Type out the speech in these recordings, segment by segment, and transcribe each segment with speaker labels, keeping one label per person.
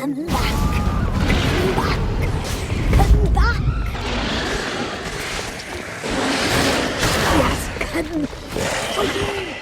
Speaker 1: Come back. Come back. Come back. He has come for you.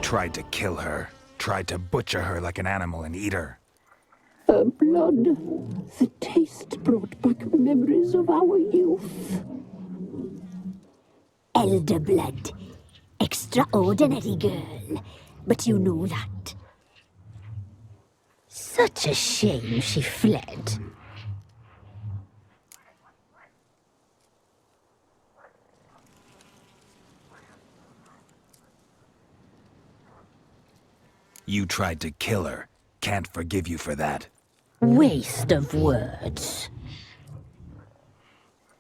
Speaker 2: Tried to kill her. Tried to butcher her like an animal and eat her.
Speaker 3: Her blood, the taste brought back memories of our youth.
Speaker 1: Elder blood. Extraordinary girl. But you know that. Such a shame she fled.
Speaker 2: You tried to kill her. Can't forgive you for that.
Speaker 1: Waste of words.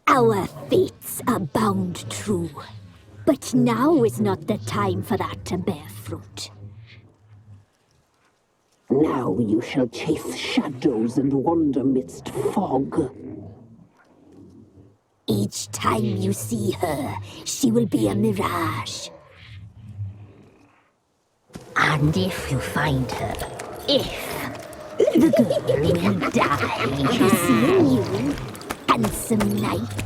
Speaker 1: Our fates are bound true. But now is not the time for that to bear fruit.
Speaker 3: Now you shall chase shadows and wander midst fog.
Speaker 1: Each time you see her, she will be a mirage. And if you find her, the girl will die. Seeing you, handsome knight.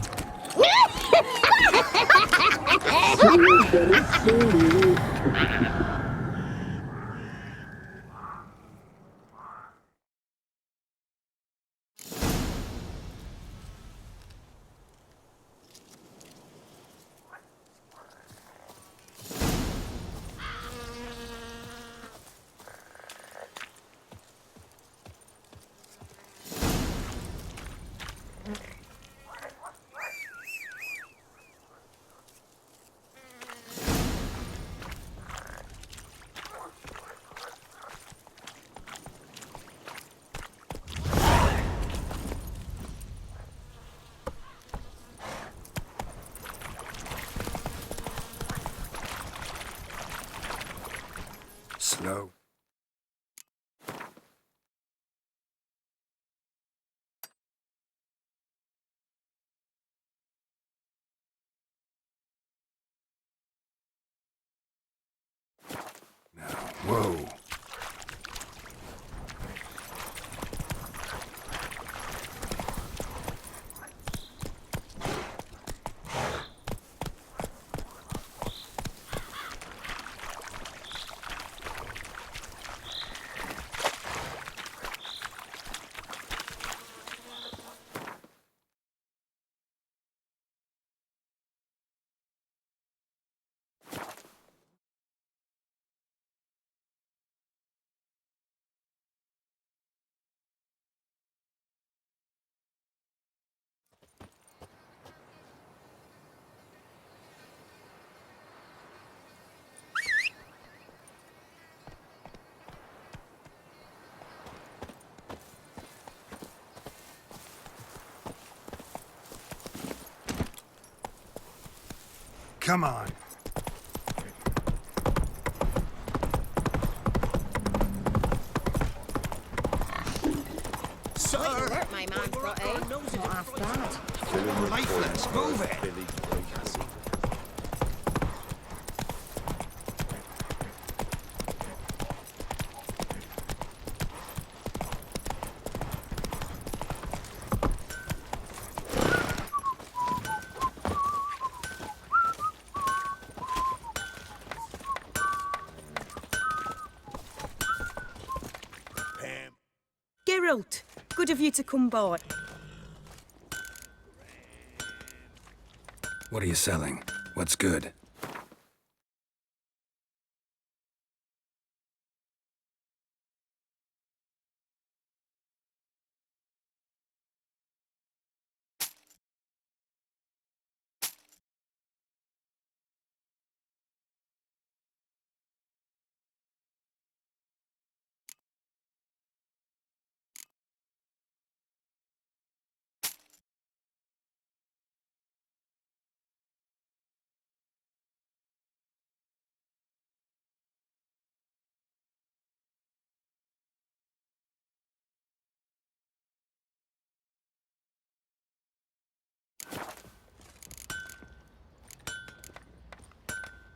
Speaker 2: Slow. Now, whoa. Come on.
Speaker 4: Sir!
Speaker 5: Work my man's got, eh? Not half bad.
Speaker 2: Lifeless, move it!
Speaker 6: Geralt, good of you to come by.
Speaker 2: What are you selling? What's good?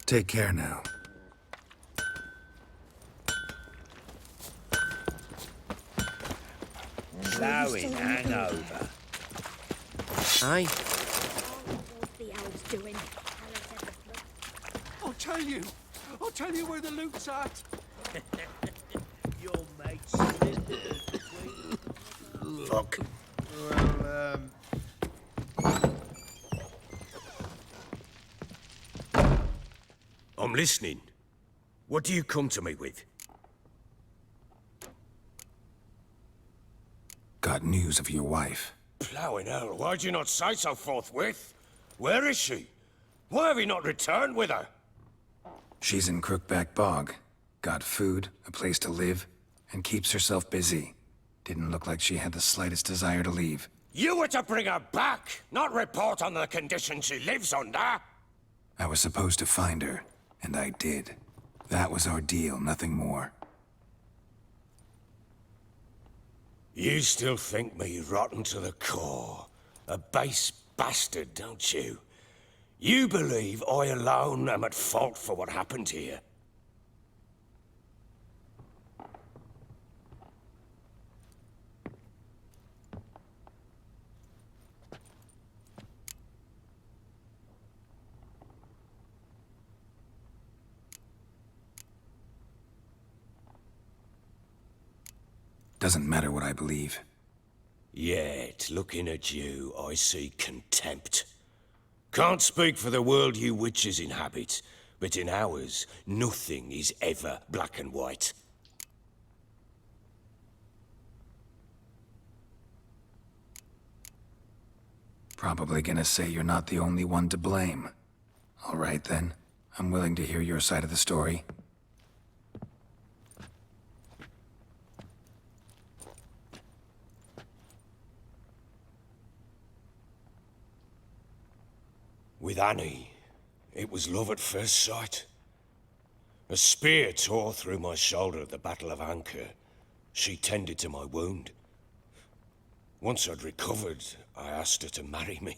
Speaker 2: Take care now.
Speaker 4: Blowing hangover.
Speaker 5: Aye.
Speaker 1: What's the elves doing?
Speaker 7: I'll tell you where the loot's at.
Speaker 4: Your mate's
Speaker 7: Fuck.
Speaker 4: I'm listening. What do you come to me with?
Speaker 2: Got news of your wife.
Speaker 4: Plowing hell, why'd you not say so forthwith? Where is she? Why have you not returned with her?
Speaker 2: She's in Crookback Bog. Got food, a place to live, and keeps herself busy. Didn't look like she had the slightest desire to leave.
Speaker 4: You were to bring her back, not report on the conditions she lives under.
Speaker 2: I was supposed to find her, and I did. That was our deal, nothing more.
Speaker 4: You still think me rotten to the core. A base bastard, don't you? You believe I alone am at fault for what happened here.
Speaker 2: Doesn't matter what I believe.
Speaker 4: Yet, looking at you, I see contempt. Can't speak for the world you witches inhabit, but in ours, nothing is ever black and white.
Speaker 2: Probably gonna say you're not the only one to blame. All right then. I'm willing to hear your side of the story.
Speaker 4: With Annie, it was love at first sight. A spear tore through my shoulder at the Battle of Anchor. She tended to my wound. Once I'd recovered, I asked her to marry me.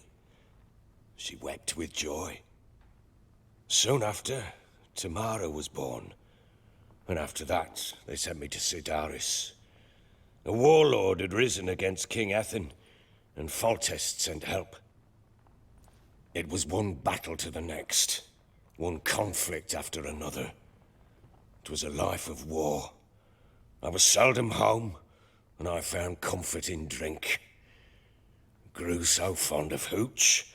Speaker 4: She wept with joy. Soon after, Tamara was born. And after that, they sent me to Sidaris. A warlord had risen against King Ethan, and Foltest sent help. It was one battle to the next, one conflict after another. It was a life of war. I was seldom home, and I found comfort in drink. Grew so fond of hooch,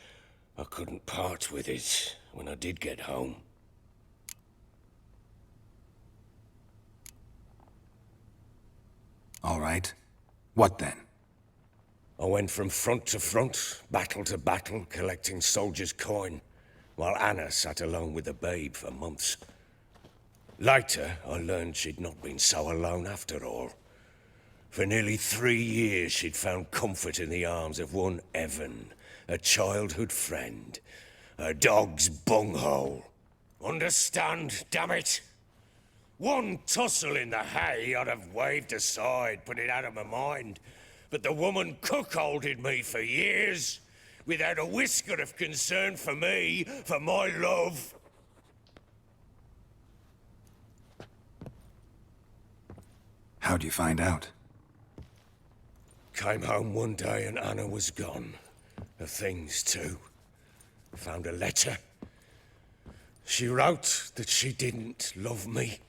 Speaker 4: I couldn't part with it when I did get home.
Speaker 2: All right. What then?
Speaker 4: I went from front to front, battle to battle, collecting soldiers' coin, while Anna sat alone with the babe for months. Later, I learned she'd not been so alone after all. For nearly 3 years, she'd found comfort in the arms of one Evan, a childhood friend, A dog's bunghole. Understand, damn it? One tussle in the hay I'd have waved aside, put it out of my mind. But the woman cuckolded me for years, without a whisker of concern for me, for my love.
Speaker 2: How'd you find out?
Speaker 4: Came home one day and Anna was gone. Her things too. Found a letter. She wrote that she didn't love me.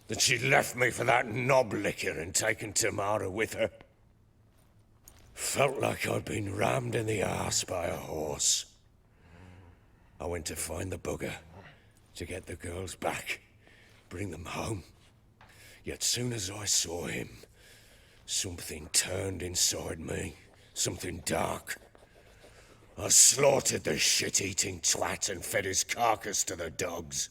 Speaker 4: That she'd left me for that knob licker and taken Tamara with her. Felt like I'd been rammed in the arse by a horse. I went to find the bugger, to get the girls back, bring them home. Yet soon as I saw him, something turned inside me, something dark. I slaughtered the shit-eating twat and fed his carcass to the dogs.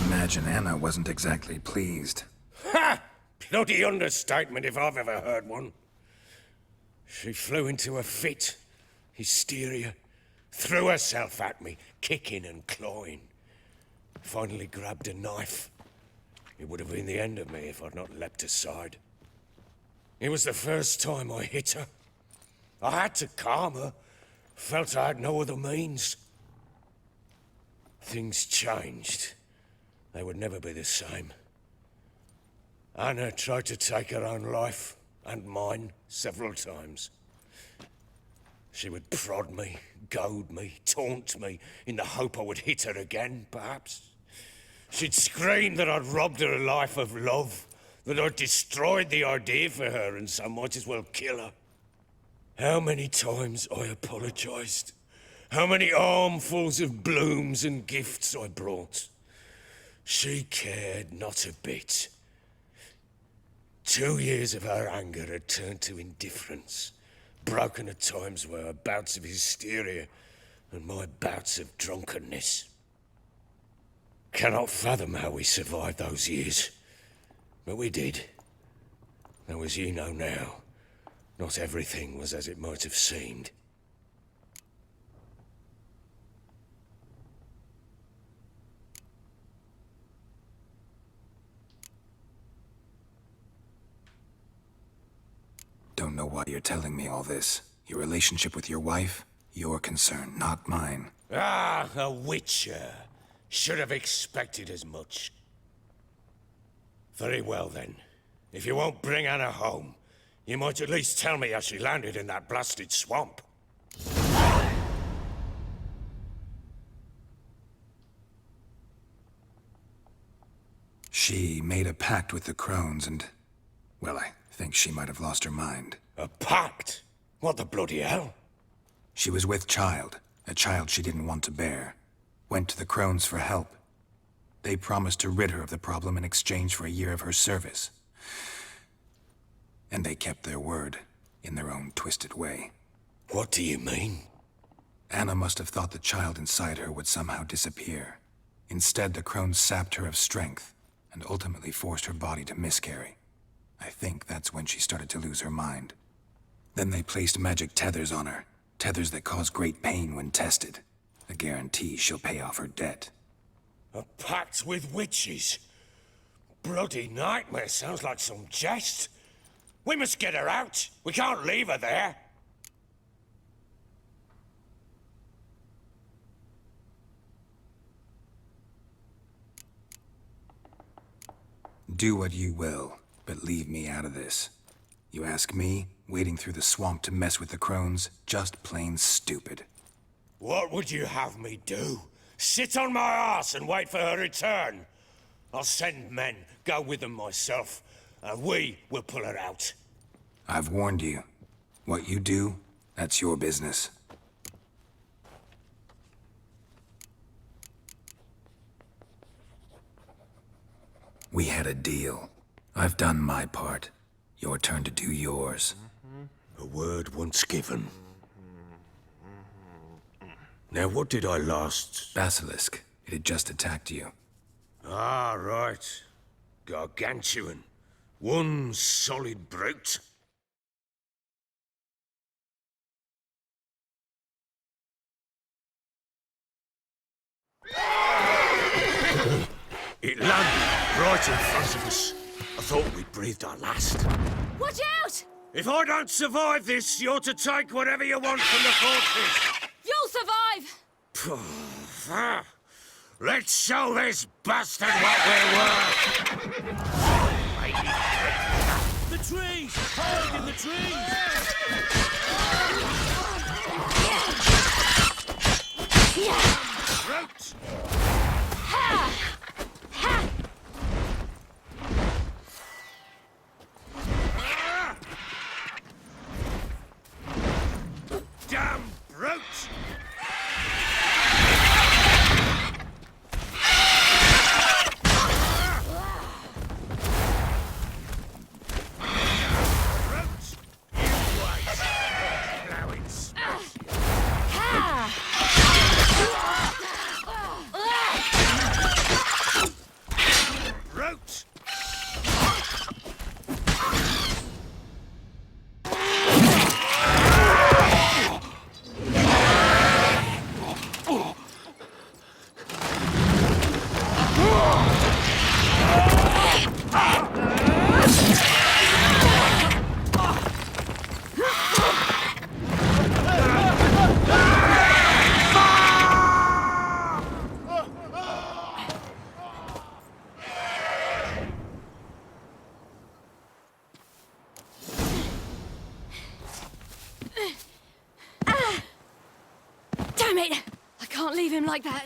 Speaker 2: Imagine Anna wasn't exactly pleased.
Speaker 4: Ha! Bloody understatement if I've ever heard one. She flew into a fit, hysteria, threw herself at me, kicking and clawing. Finally grabbed a knife. It would have been the end of me if I'd not leapt aside. It was the first time I hit her. I had to calm her. Felt I had no other means. Things changed. They would never be the same. Anna tried to take her own life, and mine, several times. She would prod me, goad me, taunt me, in the hope I would hit her again, perhaps. She'd scream that I'd robbed her life of love, that I'd destroyed the idea for her, and so might as well kill her. How many times I apologized. How many armfuls of blooms and gifts I brought. She cared not a bit. 2 years of her anger had turned to indifference, broken at times by her bouts of hysteria and my bouts of drunkenness. Cannot fathom how we survived those years, but we did. Though as you know now, not everything was as it might have seemed.
Speaker 2: Don't know why you're telling me all this. Your relationship with your wife? Your concern, not mine.
Speaker 4: Ah, a witcher. Should have expected as much. Very well then. If you won't bring Anna home, you might at least tell me how she landed in that blasted swamp.
Speaker 2: She made a pact with the crones and... well, I think she might have lost her mind.
Speaker 4: A pact? What the bloody hell?
Speaker 2: She was with child, a child she didn't want to bear. Went to the crones for help. They promised to rid her of the problem in exchange for a year of her service. And they kept their word, in their own twisted way.
Speaker 4: What do you mean?
Speaker 2: Anna must have thought the child inside her would somehow disappear. Instead, the crones sapped her of strength, and ultimately forced her body to miscarry. I think that's when she started to lose her mind. Then they placed magic tethers on her, tethers that cause great pain when tested. A guarantee she'll pay off her debt.
Speaker 4: A pact with witches? Bloody nightmare, sounds like some jest. We must get her out. We can't leave her there.
Speaker 2: Do what you will, but leave me out of this. You ask me, wading through the swamp to mess with the crones, just plain stupid.
Speaker 4: What would you have me do? Sit on my ass and wait for her return? I'll send men, go with them myself, and we will pull her out.
Speaker 2: I've warned you. What you do, that's your business. We had a deal. I've done my part. Your turn to do yours.
Speaker 4: A word once given. Now, what did I last...
Speaker 2: Basilisk. It had just attacked you.
Speaker 4: Ah, right. Gargantuan. One solid brute. It landed right in front of us. I thought we'd breathed our last.
Speaker 6: Watch out!
Speaker 4: If I don't survive this, you're to take whatever you want from the fortress.
Speaker 6: You'll survive!
Speaker 4: Let's show this bastard what we're worth!
Speaker 7: The trees! Hide in the trees!
Speaker 4: Brute! Damn brute!
Speaker 6: Damn it! I can't leave him like that.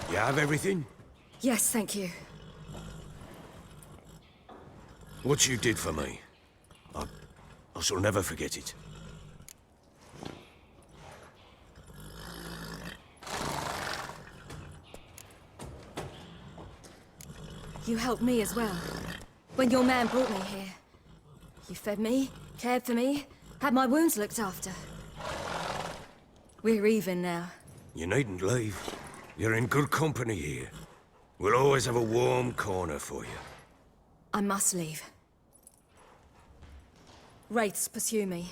Speaker 4: You have everything?
Speaker 6: Yes, thank you.
Speaker 4: What you did for me, I shall never forget it.
Speaker 6: You helped me as well. When your man brought me here. You fed me, cared for me, had my wounds looked after. We're even now.
Speaker 4: You needn't leave. You're in good company here. We'll always have a warm corner for you.
Speaker 6: I must leave. Wraiths pursue me.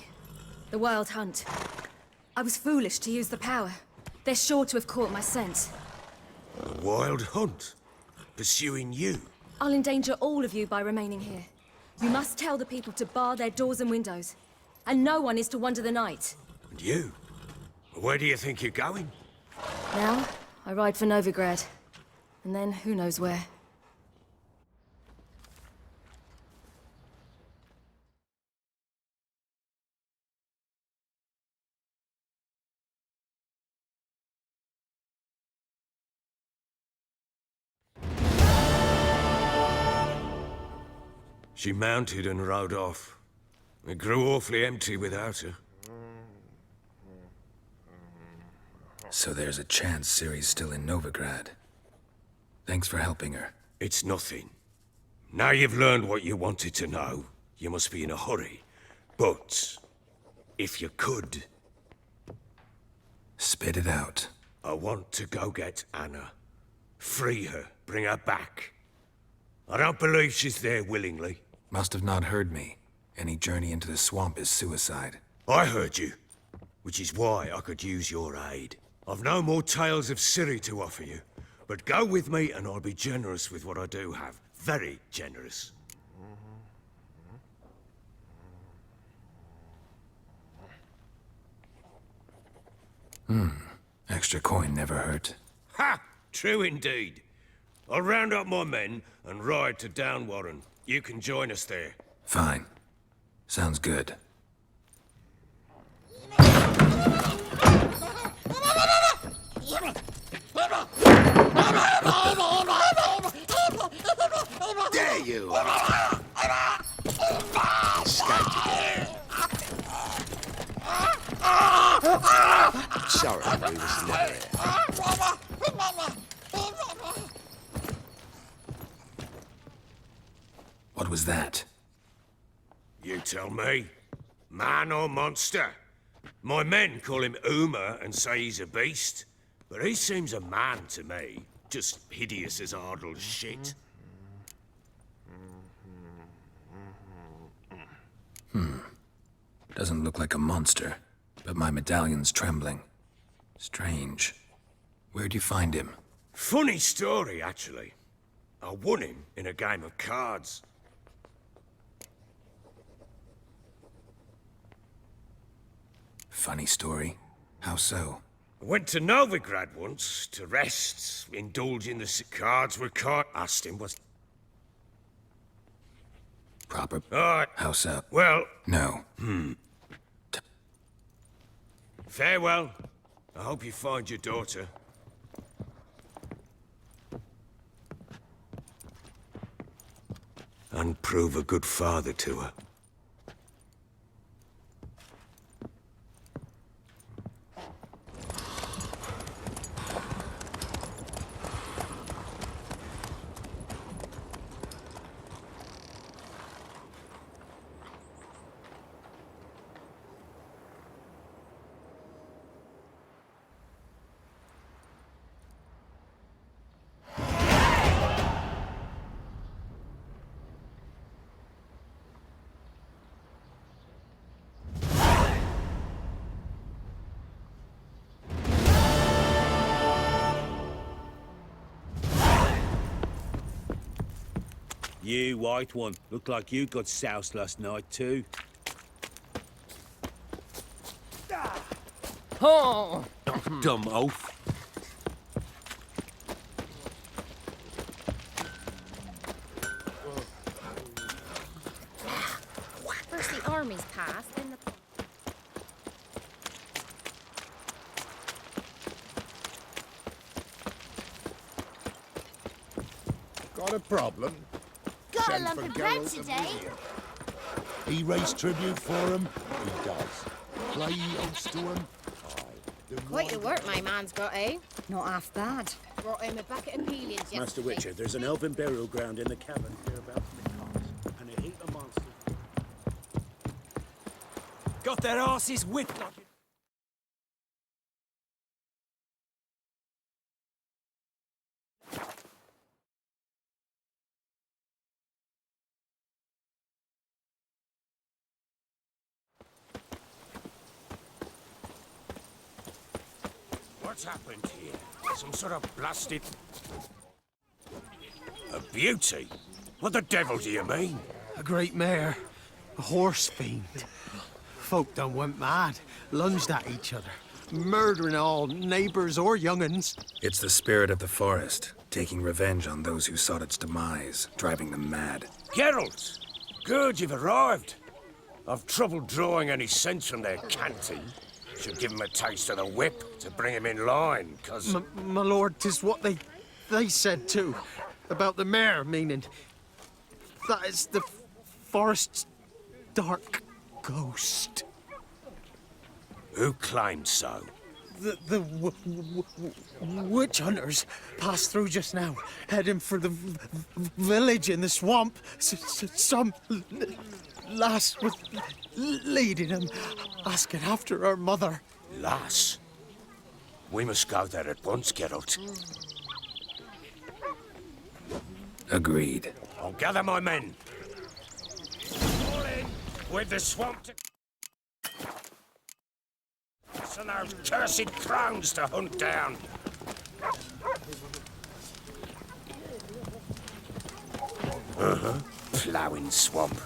Speaker 6: The Wild Hunt. I was foolish to use the power. They're sure to have caught my scent.
Speaker 4: A wild hunt? Pursuing you?
Speaker 6: I'll endanger all of you by remaining here. You must tell the people to bar their doors and windows. And no one is to wander the night.
Speaker 4: And you? Where do you think you're going?
Speaker 6: Now, I ride for Novigrad. And then who knows where.
Speaker 4: She mounted and rode off. It grew awfully empty without her.
Speaker 2: So there's a chance Ciri's still in Novigrad. Thanks for helping her.
Speaker 4: It's nothing. Now you've learned what you wanted to know, you must be in a hurry. But, if you could...
Speaker 2: Spit it out.
Speaker 4: I want to go get Anna. Free her, bring her back. I don't believe she's there willingly.
Speaker 2: Must have not heard me. Any journey into the swamp is suicide.
Speaker 4: I heard you, which is why I could use your aid. I've no more tales of Souri to offer you, but go with me and I'll be generous with what I do have. Very generous.
Speaker 2: Extra coin never hurt.
Speaker 4: Ha! True indeed. I'll round up my men and ride to Downwarren. You can join us there.
Speaker 2: Fine. Sounds good.
Speaker 4: There you are! Escaped again. Sorry, we was never here.
Speaker 2: What was that?
Speaker 4: You tell me. Man or monster? My men call him Uma and say he's a beast, but he seems a man to me. Just hideous as Ardle's shit.
Speaker 2: Doesn't look like a monster, but my medallion's trembling. Strange. Where'd you find him?
Speaker 4: Funny story, actually. I won him in a game of cards.
Speaker 2: Funny story. How so?
Speaker 4: I went to Novigrad once to rest, indulge in the cards were caught. Asked him what's...
Speaker 2: Proper.
Speaker 4: Alright.
Speaker 2: How so?
Speaker 4: Well,
Speaker 2: No.
Speaker 4: farewell. I hope you find your daughter. And prove a good father to her.
Speaker 7: You, white one. Looked like you got soused last night, too. Oh! Dumb oaf.
Speaker 5: First the armies passed, then the...
Speaker 8: Got a problem?
Speaker 9: Got a
Speaker 8: Send
Speaker 9: lump
Speaker 8: for
Speaker 9: of bread
Speaker 8: Geralt of
Speaker 9: today.
Speaker 8: Rivia. He raised tribute for him? He does. Play oaths to him? Aye. Then
Speaker 5: Quite the
Speaker 8: why
Speaker 5: work my man's got, eh?
Speaker 6: Not half bad.
Speaker 5: Brought him a bucket of peelings yesterday.
Speaker 7: Master Witcher, there's an elven burial ground in the cavern hereabouts in the cards, and a heap of monsters. Got their asses whipped like...
Speaker 4: What's happened here? Some sort of blasted... A beauty? What the devil do you mean?
Speaker 10: A great mare. A horse fiend. Folk done went mad, lunged at each other, murdering all neighbours or young'uns.
Speaker 2: It's the spirit of the forest. taking revenge on those who sought its demise, driving them mad.
Speaker 4: Geralt! Good, you've arrived. I've trouble drawing any sense from their canting. Should give him a taste of the whip to bring him in line, 'cause...
Speaker 10: My lord, 'tis what they said too. About the mare, meaning. That is the forest's dark ghost.
Speaker 4: Who claimed so?
Speaker 10: The witch hunters passed through just now, heading for the village in the swamp. Some lass was leading them, asking after her mother.
Speaker 4: Lass? We must go there at once, Geralt.
Speaker 2: Agreed.
Speaker 4: I'll gather my men. All in with the swamp to... and those cursed crones to hunt down. Ploughing swamp.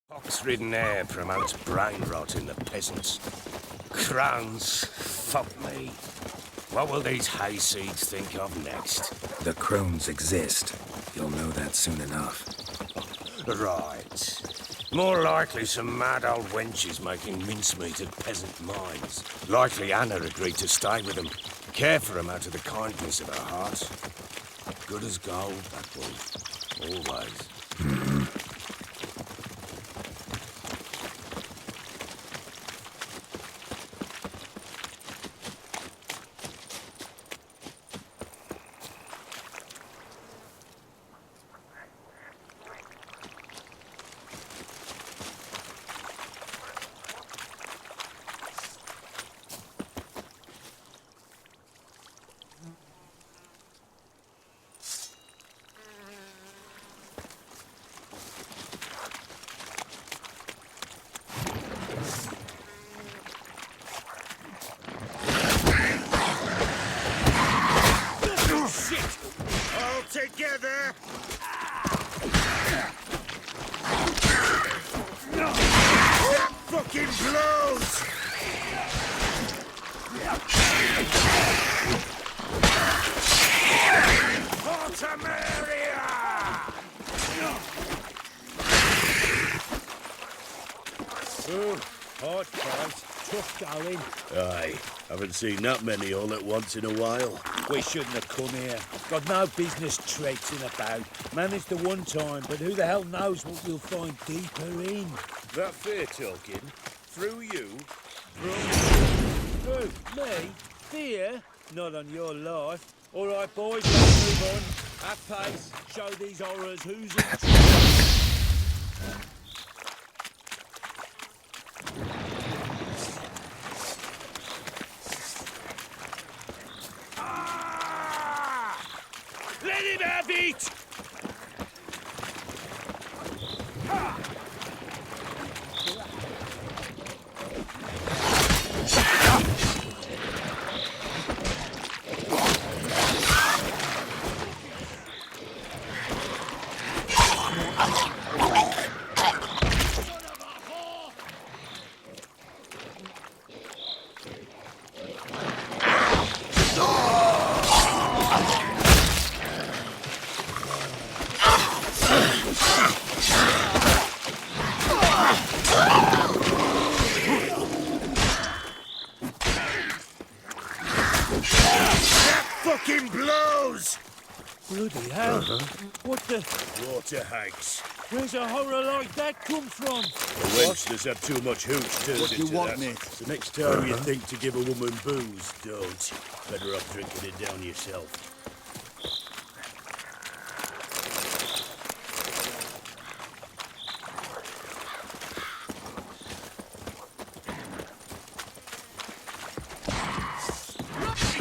Speaker 4: Pox-ridden air promotes brain rot in the peasants. Crones, fuck me. What will these hayseeds think of next?
Speaker 2: The crones exist. You'll know that soon enough.
Speaker 4: Right. More likely some mad old wenches making mincemeat at peasant mines. Likely Anna agreed to stay with them, care for them out of the kindness of her heart. Good as gold, that one. Always. Together! That fucking blows! Fortamaria!
Speaker 7: Oh, hard fight. Tough going.
Speaker 9: Aye, haven't seen that many all at once in a while.
Speaker 7: We shouldn't have come here. Got no business traipsing about. Managed the one time, but who the hell knows what we'll find deeper in?
Speaker 9: That fair talking? Through you?
Speaker 7: Who? Me? Fear? Not on your life. All right, boys, let's move on. At pace, show these horrors who's in...
Speaker 4: Let him have it! Fucking blows!
Speaker 7: Bloody hell. What the...
Speaker 9: Water hags.
Speaker 7: Where's a horror like that come from?
Speaker 9: The wench have too much hooch turned
Speaker 8: What do you
Speaker 9: into
Speaker 8: want,
Speaker 9: that.
Speaker 8: mate?
Speaker 9: So next time you think to give a woman booze, don't. Better off drinking it down yourself.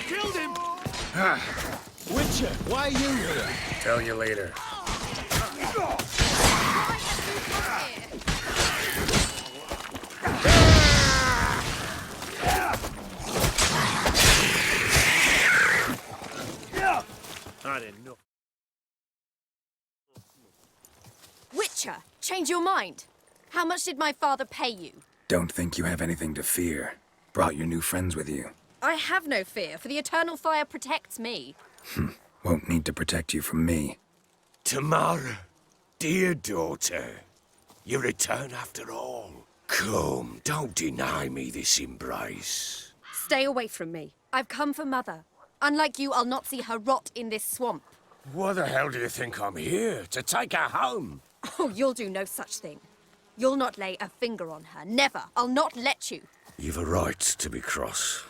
Speaker 7: Killed him! Witcher, why are you here?
Speaker 2: Tell you later.
Speaker 7: Not enough.
Speaker 6: Witcher, change your mind. How much did my father pay you?
Speaker 2: Don't think you have anything to fear. Brought your new friends with you.
Speaker 5: I have no fear, for the eternal fire protects me.
Speaker 2: Won't need to protect you from me.
Speaker 4: Tamara, dear daughter, you return after all. Come, don't deny me this embrace.
Speaker 5: Stay away from me. I've come for Mother. Unlike you, I'll not see her rot in this swamp.
Speaker 4: Why the hell do you think I'm here? To take her home?
Speaker 5: Oh, you'll do no such thing. You'll not lay a finger on her. Never. I'll not let you.
Speaker 4: You've a right to be cross.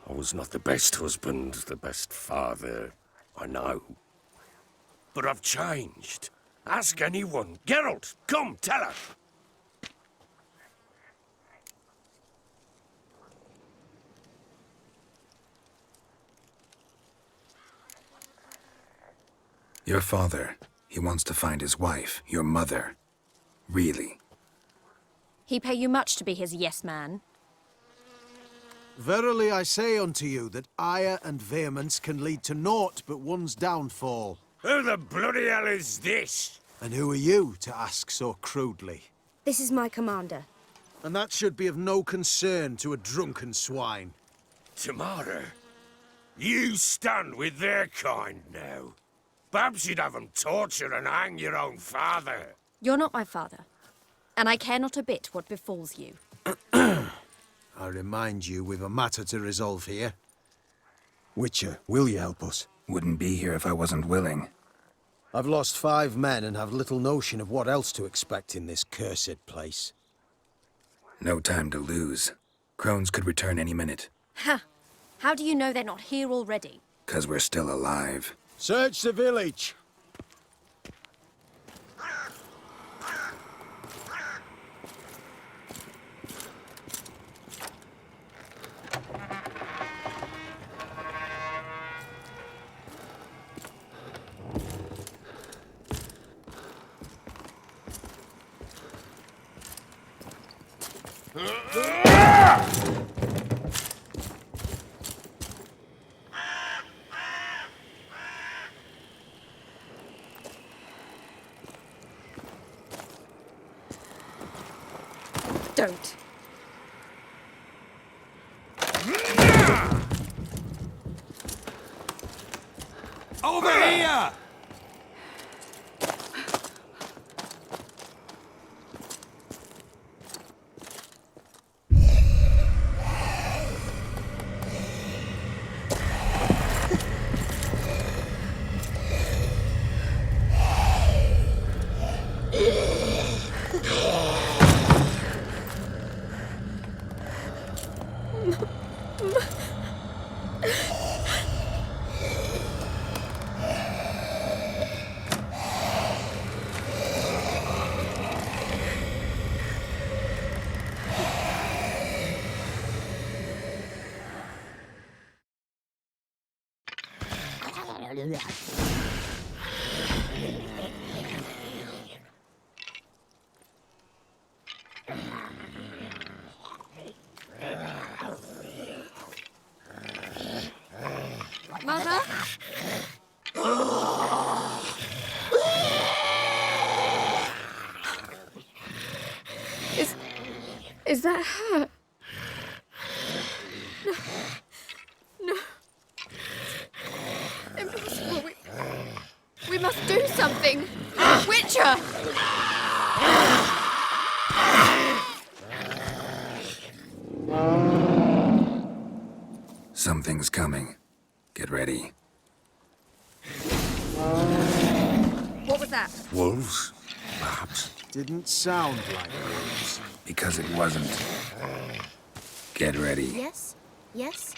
Speaker 4: I was not the best husband, the best father, I know. But I've changed. Ask anyone. Geralt, come, tell her.
Speaker 2: Your father, he wants to find his wife, your mother. Really?
Speaker 5: He pay you much to be his yes man.
Speaker 10: Verily I say unto you that ire and vehemence can lead to naught but one's downfall.
Speaker 4: Who the bloody hell is this?
Speaker 10: And who are you to ask so crudely?
Speaker 6: This is my commander.
Speaker 10: And that should be of no concern to a drunken swine.
Speaker 4: Tamara, you stand with their kind now. Perhaps you'd have them torture and hang your own father.
Speaker 5: You're not my father, and I care not a bit what befalls you.
Speaker 10: I remind you we've a matter to resolve here. Witcher, will you help us?
Speaker 2: Wouldn't be here if I wasn't willing.
Speaker 10: I've lost 5 men and have little notion of what else to expect in this cursed place.
Speaker 2: No time to lose. Crones could return any minute.
Speaker 5: Ha! How do you know they're not here already?
Speaker 2: 'Cause we're still alive.
Speaker 10: Search the village!
Speaker 5: Don't.
Speaker 7: Over here!
Speaker 5: Mother? Is that her? No. Impossible. We must do something. Witcher!
Speaker 2: Something's coming. Get ready.
Speaker 5: What was that?
Speaker 4: Wolves, perhaps?
Speaker 10: Didn't sound like wolves.
Speaker 2: Because it wasn't. Get ready.
Speaker 6: Yes? Yes?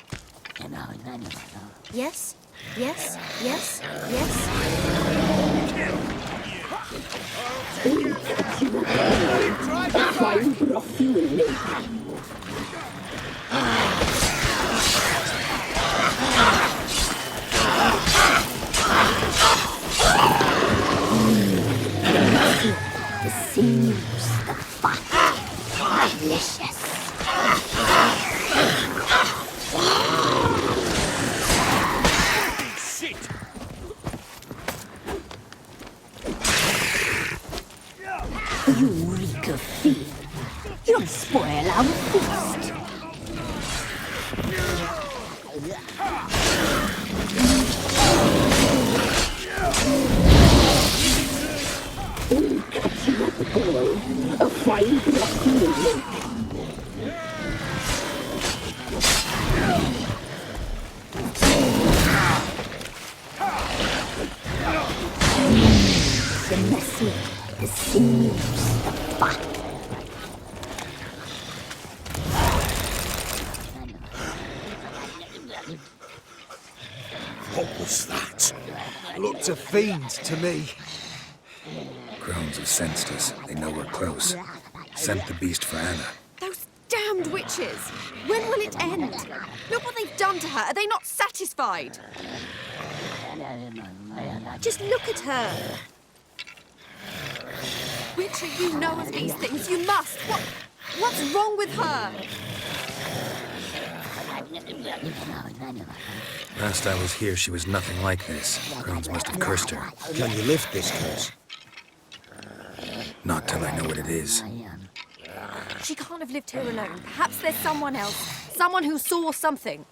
Speaker 6: Yes? Yes? Yes? Yes?
Speaker 3: Fine broth you will make.
Speaker 1: The sinews, the fat, delicious.
Speaker 7: Shit!
Speaker 1: You reek of fear. You'll spoil our feast.
Speaker 3: Catch that boy. A fine black lily.
Speaker 1: The messy, the sinews, the fat.
Speaker 4: What was that?
Speaker 10: Looked a fiend to me.
Speaker 2: Crones have sensed us. They know we're close. Sent the beast for Anna.
Speaker 5: Those damned witches! When will it end? Look what they've done to her. Are they not satisfied? Just look at her. Witcher, you know of these things. You must. What's wrong with her?
Speaker 2: Last I was here, she was nothing like this. Crones must have cursed her.
Speaker 4: Can you lift this curse?
Speaker 2: Not till I know what it is.
Speaker 5: She can't have lived here alone. Perhaps there's someone else. Someone who saw something.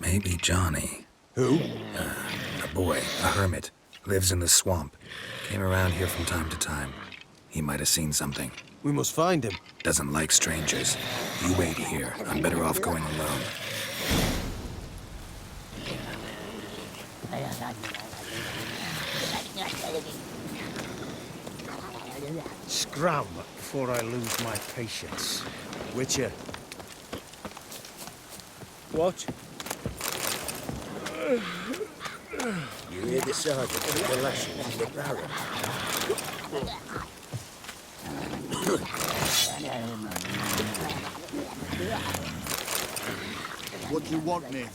Speaker 2: Maybe Johnny.
Speaker 4: Who?
Speaker 2: A boy, a hermit. Lives in the swamp. Came around here from time to time. He might have seen something.
Speaker 10: We must find him.
Speaker 2: Doesn't like strangers. You wait here. I'm better off going alone.
Speaker 10: Scram before I lose my patience. Witcher.
Speaker 7: What?
Speaker 9: You hear the sergeant with the lashings in the barrel?
Speaker 8: What do you want, mate?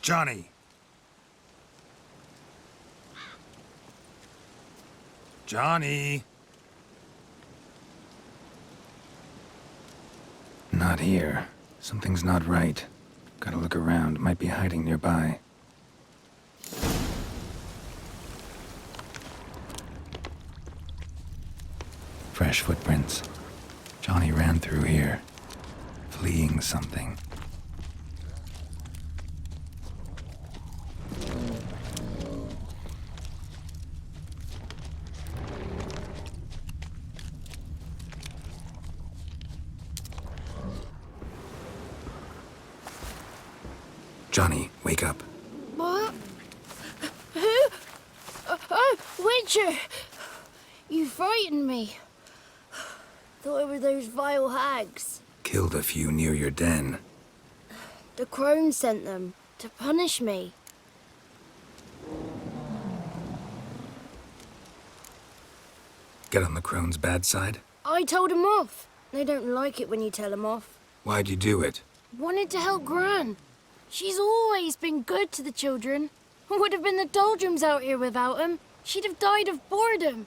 Speaker 2: Johnny! Johnny! Not here. Something's not right. Gotta look around. Might be hiding nearby. Fresh footprints. Johnny ran through here, fleeing something. Johnny, wake up.
Speaker 11: What? Who? Oh, Witcher! You frightened me. Thought it were those vile hags.
Speaker 2: Killed a few near your den.
Speaker 11: The crone sent them to punish me.
Speaker 2: Get on the crone's bad side?
Speaker 11: I told them off. They don't like it when you tell them off.
Speaker 2: Why'd you do it?
Speaker 11: Wanted to help Gran. She's always been good to the children. Would have been the doldrums out here without him. She'd have died of boredom.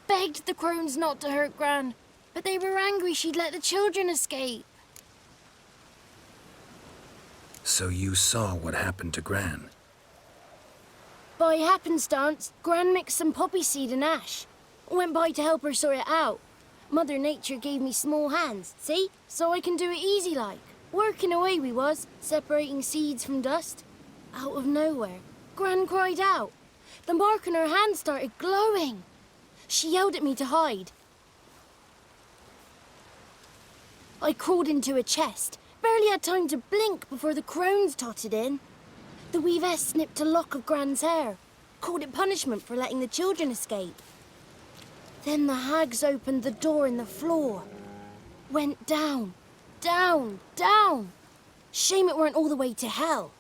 Speaker 11: Begged the crones not to hurt Gran, but they were angry she'd let the children escape.
Speaker 2: So you saw what happened to Gran?
Speaker 11: By happenstance, Gran mixed some poppy seed and ash. Went by to help her sort it out. Mother Nature gave me small hands, see? So I can do it easy like. Working away we was, separating seeds from dust. Out of nowhere, Gran cried out. The mark on her hand started glowing. She yelled at me to hide. I crawled into a chest. Barely had time to blink before the crones totted in. The weavess snipped a lock of Gran's hair. Called it punishment for letting the children escape. Then the hags opened the door in the floor. Went down, down, down. Shame it weren't all the way to hell.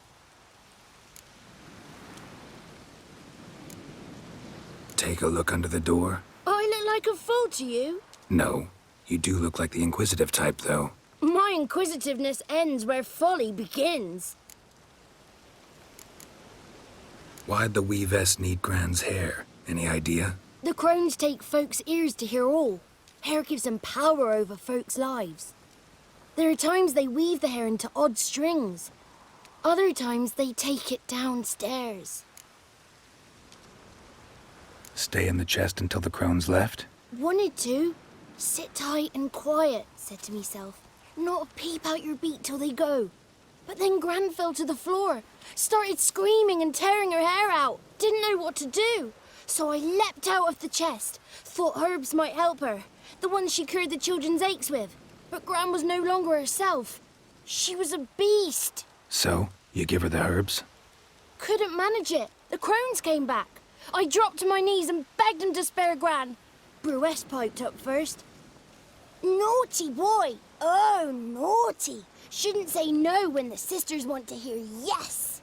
Speaker 2: Take a look under the door?
Speaker 11: I look like a fool to you?
Speaker 2: No. You do look like the inquisitive type, though.
Speaker 11: My inquisitiveness ends where folly begins.
Speaker 2: Why'd the weavess need Gran's hair? Any idea?
Speaker 11: The crones take folks' ears to hear all. Hair gives them power over folks' lives. There are times they weave the hair into odd strings. Other times they take it downstairs.
Speaker 2: Stay in the chest until the crones left?
Speaker 11: Wanted to. Sit tight and quiet, said to myself. Not a peep out your beat till they go. But then Gran fell to the floor. Started screaming and tearing her hair out. Didn't know what to do. So I leapt out of the chest. Thought herbs might help her. The ones she cured the children's aches with. But Gran was no longer herself. She was a beast.
Speaker 2: So, you give her the herbs?
Speaker 11: Couldn't manage it. The crones came back. I dropped to my knees and begged them to spare Gran. Bruess piped up first. Naughty boy. Oh, naughty. Shouldn't say no when the sisters want to hear yes.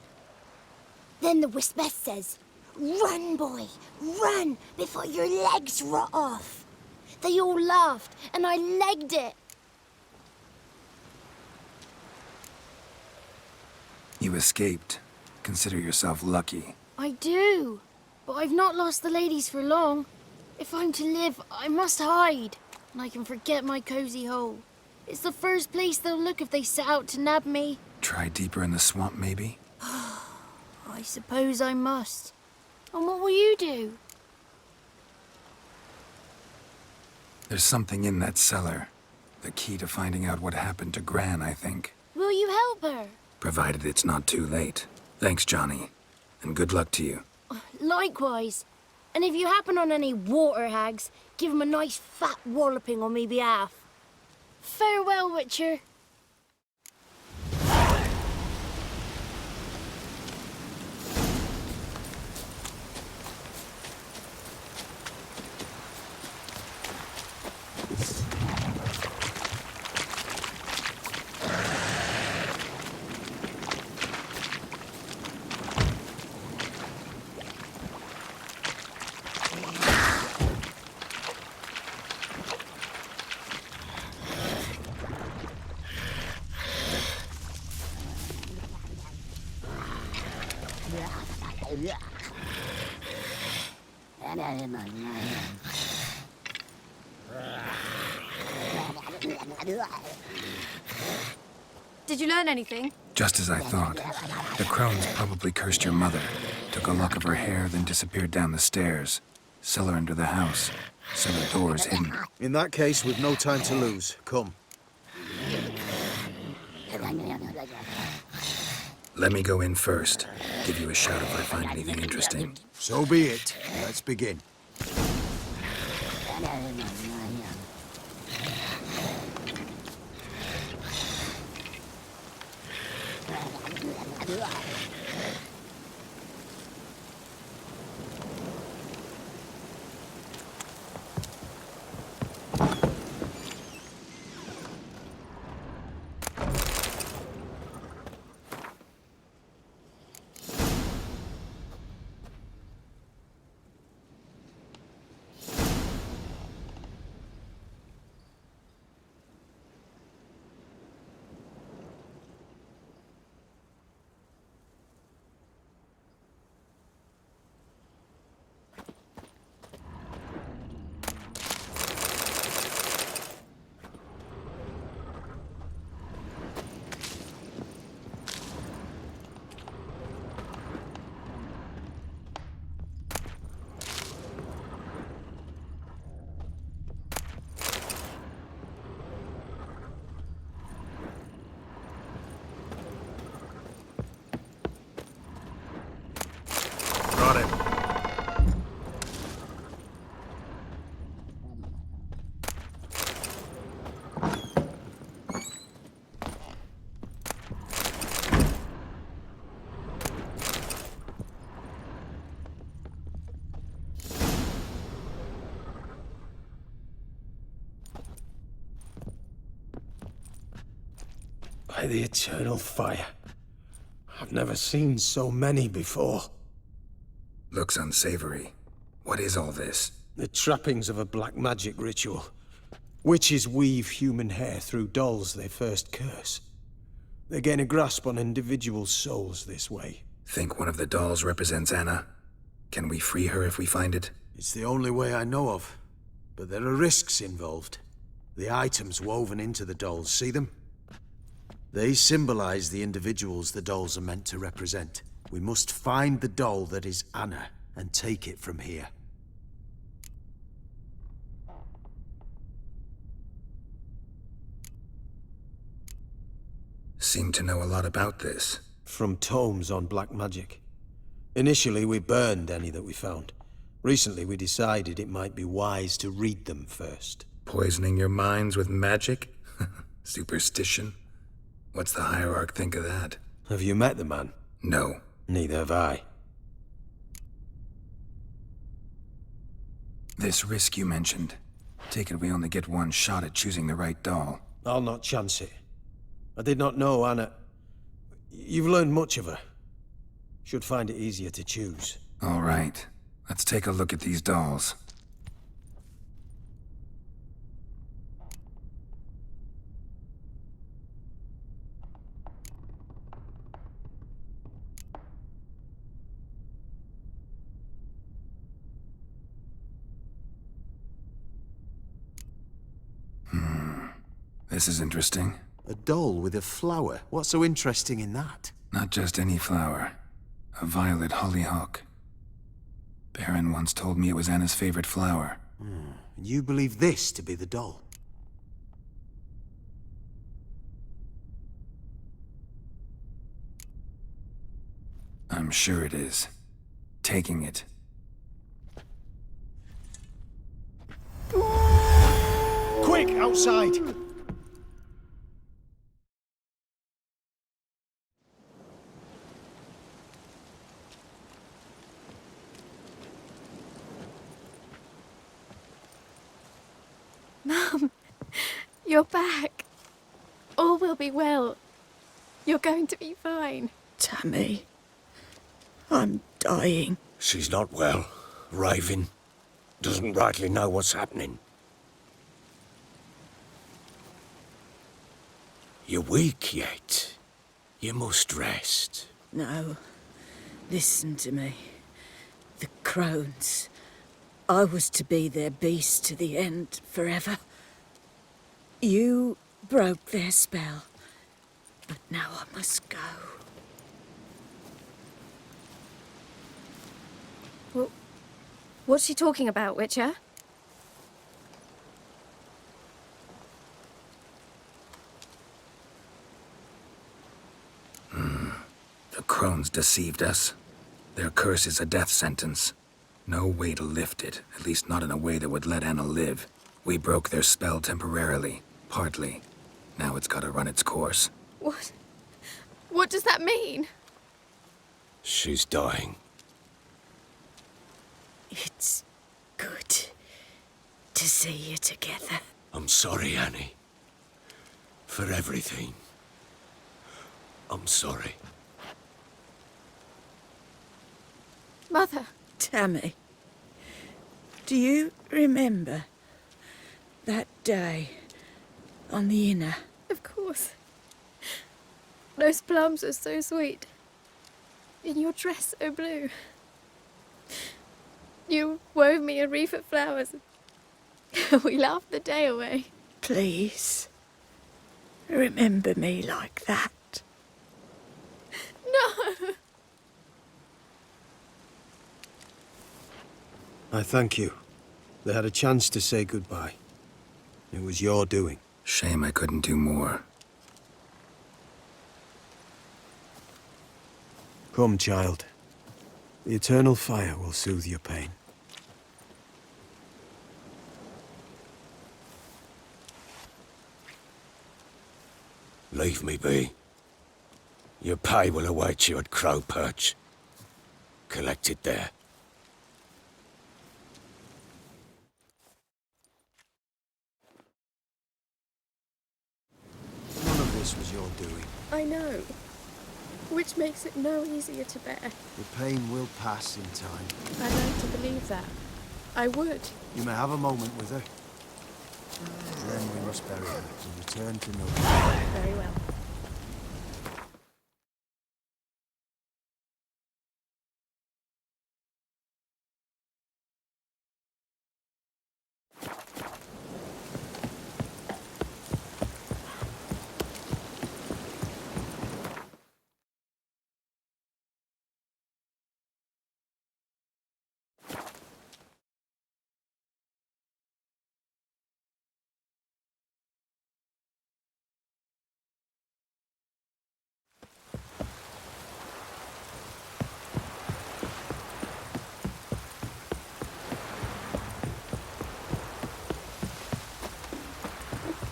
Speaker 11: Then the wispess says, run, boy, run before your legs rot off. They all laughed and I legged it.
Speaker 2: You escaped. Consider yourself lucky.
Speaker 11: I do, but I've not lost the ladies for long. If I'm to live, I must hide, and I can forget my cozy hole. It's the first place they'll look if they set out to nab me.
Speaker 2: Try deeper in the swamp, maybe?
Speaker 11: I suppose I must. And what will you do?
Speaker 2: There's something in that cellar. The key to finding out what happened to Gran, I think.
Speaker 11: Will you help her?
Speaker 2: Provided it's not too late. Thanks, Johnny. And good luck to you.
Speaker 11: Likewise. And if you happen on any water hags, give 'em a nice fat walloping on me behalf. Farewell, Witcher.
Speaker 5: Did you learn anything?
Speaker 2: Just as I thought. The crones probably cursed your mother, took a lock of her hair, then disappeared down the stairs. Cellar under the house. Cellar doors hidden.
Speaker 10: In that case, we've no time to lose. Come.
Speaker 2: Let me go in first. Give you a shout if I find anything interesting.
Speaker 8: So be it. Let's begin.
Speaker 2: Got it.
Speaker 4: By the eternal fire. I've never seen so many before.
Speaker 2: Looks unsavory. What is all this?
Speaker 4: The trappings of a black magic ritual. Witches weave human hair through dolls they first curse. They gain a grasp on individual souls this way.
Speaker 2: Think one of the dolls represents Anna? Can we free her if we find it?
Speaker 10: It's the only way I know of. But there are risks involved. The items woven into the dolls, see them? They symbolize the individuals the dolls are meant to represent. We must find the doll that is Anna and take it from here.
Speaker 2: Seem to know a lot about this.
Speaker 4: From tomes on black magic. Initially, we burned any that we found. Recently, we decided it might be wise to read them first.
Speaker 2: Poisoning your minds with magic? Superstition? What's the hierarch think of that?
Speaker 4: Have you met the man?
Speaker 2: No.
Speaker 4: Neither have I.
Speaker 2: This risk you mentioned. Take it we only get one shot at choosing the right doll.
Speaker 4: I'll not chance it. I did not know Anna. You've learned much of her. Should find it easier to choose.
Speaker 2: All right. Let's take a look at these dolls. This is interesting.
Speaker 10: A doll with a flower? What's so interesting in that?
Speaker 2: Not just any flower. A violet hollyhock. Baron once told me it was Anna's favorite flower.
Speaker 10: And you believe this to be the doll?
Speaker 2: I'm sure it is. Taking it.
Speaker 10: Quick, outside!
Speaker 12: Mum, you're back. All will be well. You're going to be fine.
Speaker 3: Tammy, I'm dying.
Speaker 4: She's not well. Raving. Doesn't rightly know what's happening. You're weak yet. You must rest.
Speaker 3: No, listen to me. The crones.
Speaker 13: I was to be their beast to the end, forever. You broke their spell, but now I must go.
Speaker 12: Well, what's she talking about, Witcher?
Speaker 2: The crones deceived us. Their curse is a death sentence. No way to lift it, at least not in a way that would let Anna live. We broke their spell temporarily, partly. Now it's gotta run its course.
Speaker 12: What? What does that mean?
Speaker 4: She's dying.
Speaker 13: It's good to see you together.
Speaker 4: I'm sorry, Annie. For everything. I'm sorry.
Speaker 12: Mother.
Speaker 13: Tammy, do you remember that day on the Inner?
Speaker 12: Of course. Those plums are so sweet. In your dress so blue. You wove me a wreath of flowers. We laughed the day away.
Speaker 13: Please, remember me like that.
Speaker 12: No!
Speaker 14: I thank you. They had a chance to say goodbye. It was your doing.
Speaker 2: Shame I couldn't do more.
Speaker 14: Come, child. The eternal fire will soothe your pain.
Speaker 4: Leave me be. Your pay will await you at Crow Perch. Collect it there.
Speaker 14: None of this was your doing.
Speaker 12: I know. Which makes it no easier to bear.
Speaker 14: The pain will pass in time.
Speaker 12: I'd like to believe that. I would.
Speaker 14: You may have a moment with her. Then we must bury her and return to North.
Speaker 12: Very well.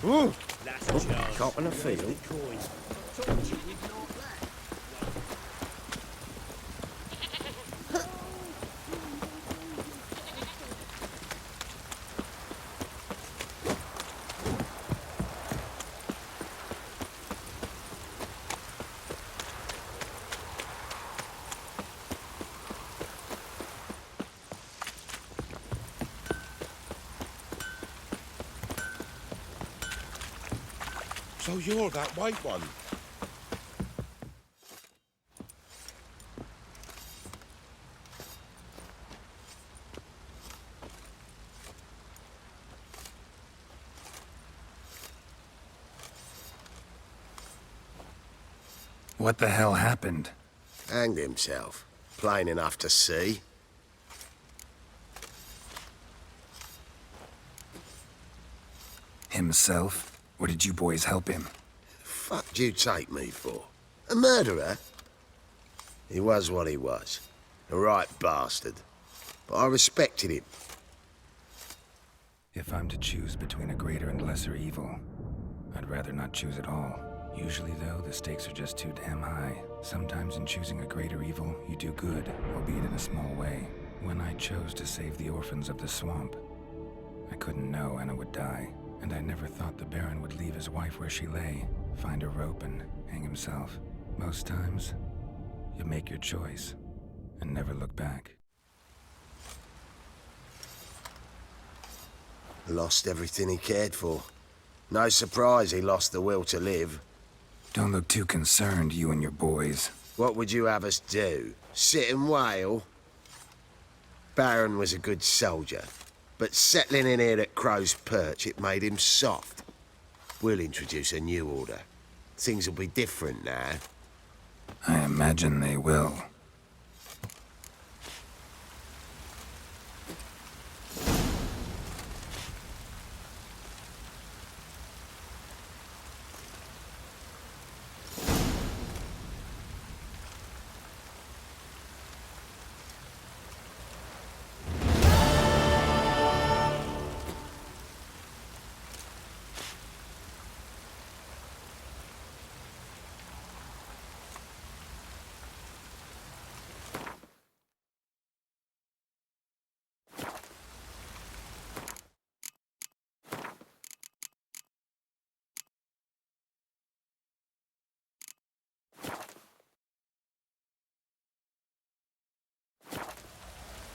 Speaker 9: Ooh! Caught in a field.
Speaker 8: So you're that white one?
Speaker 2: What the hell happened?
Speaker 8: Hanged himself. Plain enough to see.
Speaker 2: Himself? Or did you boys help him?
Speaker 8: Fuck you take me for? A murderer? He was what he was. A right bastard. But I respected him.
Speaker 2: If I'm to choose between a greater and lesser evil, I'd rather not choose at all. Usually, though, the stakes are just too damn high. Sometimes in choosing a greater evil, you do good, albeit in a small way. When I chose to save the orphans of the swamp, I couldn't know Anna would die. And I never thought the Baron would leave his wife where she lay, find a rope and hang himself. Most times, you make your choice and never look back.
Speaker 8: Lost everything he cared for. No surprise he lost the will to live.
Speaker 2: Don't look too concerned, you and your boys.
Speaker 8: What would you have us do? Sit and wail? Baron was a good soldier, but settling in here at Crow's Perch, it made him soft. We'll introduce a new order. Things will be different now.
Speaker 2: I imagine they will.